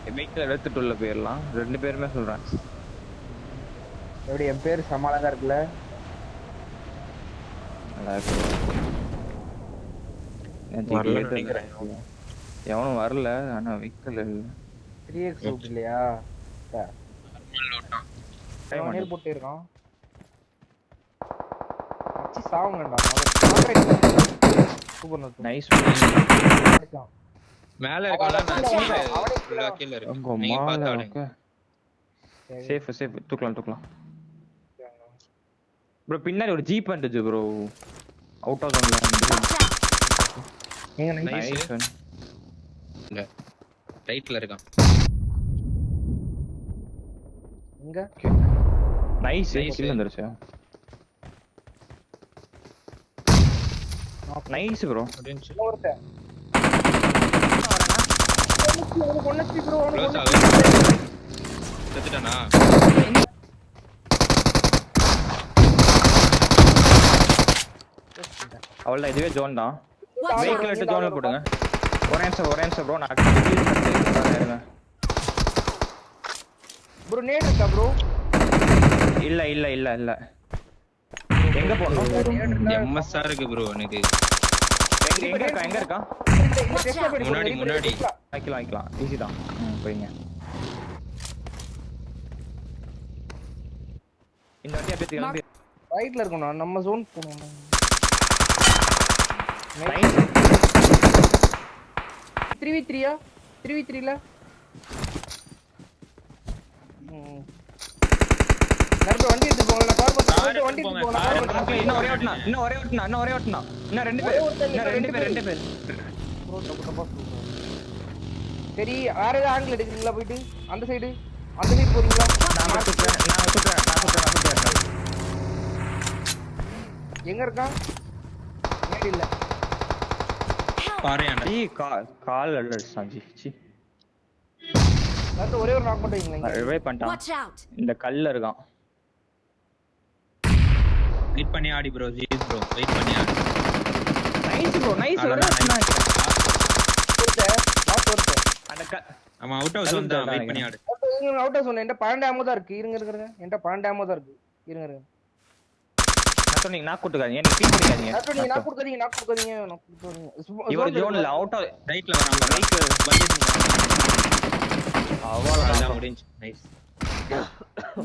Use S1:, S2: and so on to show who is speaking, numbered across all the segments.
S1: Vehicle எடுத்துட்டு உள்ள போயிடலாம். 2 பேருமே சொல்றேன்.
S2: எப்படி என் பேர் சமாளம் இருக்குல்ல?
S1: நல்லா இருக்கு. எவனும் வரல. ஆனா வெஹிக்கிள்
S2: 3x ரூட் இல்லையா? நேர் போட்டு இருக்கான். அச்சி சாவுங்கடா. Super note.
S1: நைஸ்.
S3: மேல இருக்கான்ல நான் ஃபுல்லா கீழ இருக்கு. நீங்க பாத்து ஆடுங்க.
S1: சேஃப் தூக்கலாம். ப்ரோ பின்னாடி ஒரு ஜீப் வந்துச்சு ப்ரோ. அவுட் ஆஃப் ஜோன்ல.
S2: நீங்க
S3: நைஸ். இல்ல ரைட்ல இருக்கான்.
S2: எங்க?
S1: நைஸ் கில் வந்துருச்சு. Nice bro.
S2: ஒருத்த ஒண்ணு ப்ரோ
S3: செத்துட்டானா?
S1: அவ்வளவுதான். இதுவே ஜோன் தான். வெஹிக்கிள் எடுத்து ஜோன்ல போடுங்க. ஒரே நிமிஷம் ப்ரோ. நான் இருங்க
S2: ப்ரோ. நேட் இருக்கா ப்ரோ?
S1: இல்ல எங்க போறோம்?
S3: எம்எஸ்ஆர் இருக்கு ப்ரோ. எனக்கு
S1: எங்க இருக்கா?
S3: முன்னாடி
S1: வைக்கலாம். ஈஸி தான். போய்ங்க. இந்த வண்டி அப்படியே கிளம்பி
S2: ரைட்ல இருக்கணும். நம்ம ஜோன் போணும்.
S1: நைஸ்.
S2: 3v3யா? 3v3ல நர்ப வண்டி எடுத்து போங்க. நான் கார் போட்டு வண்டி எடுத்து போங்க.
S1: இன்னும் ஒரே ஓட்டுனா. இன்னும் 2 பேர்.
S2: ப்ரோ தப்பா சரி. வேற ஏதாவது ஆங்கிள் எடுக்கிறீங்களா? போயிட்டு அந்த சைடு போறீங்களா?
S1: நான் சுத்துறேன்.
S2: எங்க இருக்கான்? நேட் இல்ல.
S3: பாறையாண்ட.
S1: கால் அல்ல சாஞ்சி.
S2: நான் ஒரே ஒரு நாக் பண்ணிட்டீங்களா?
S1: ரிவைவ் பண்ணிட்டான். இந்த கல்ல இருக்கான்.
S3: வெயிட் பண்ணி ஆடி ப்ரோ. வெயிட் பண்ணி ஆடி.
S1: நைஸ்.
S3: அவன் அவுட் ஆஃப் ஜோன் தான். வெயிட் பண்ணி ஆடு.
S2: Out of zone. என்கிட்ட 12 ஆமோ தான் இருக்கு. இருங்க. என்கிட்ட 12 ஆமோ தான் இருக்கு. இருங்க.
S1: நீங்க நாக் கொடுக்காதீங்க. நீங்க ஃபீல் பண்ணிக்காதீங்க.
S2: நீங்க நாக் கொடுக்காதீங்க.
S1: இவர் ஜோன்ல அவுட் ஆஃப்
S3: ரைட்ல வரான்.
S1: வெஹிக்கிள் வந்து
S3: அவ்வளவுதான் முடிஞ்சு. Nice.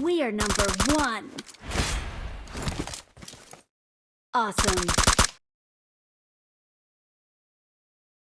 S4: We are number 1. Awesome.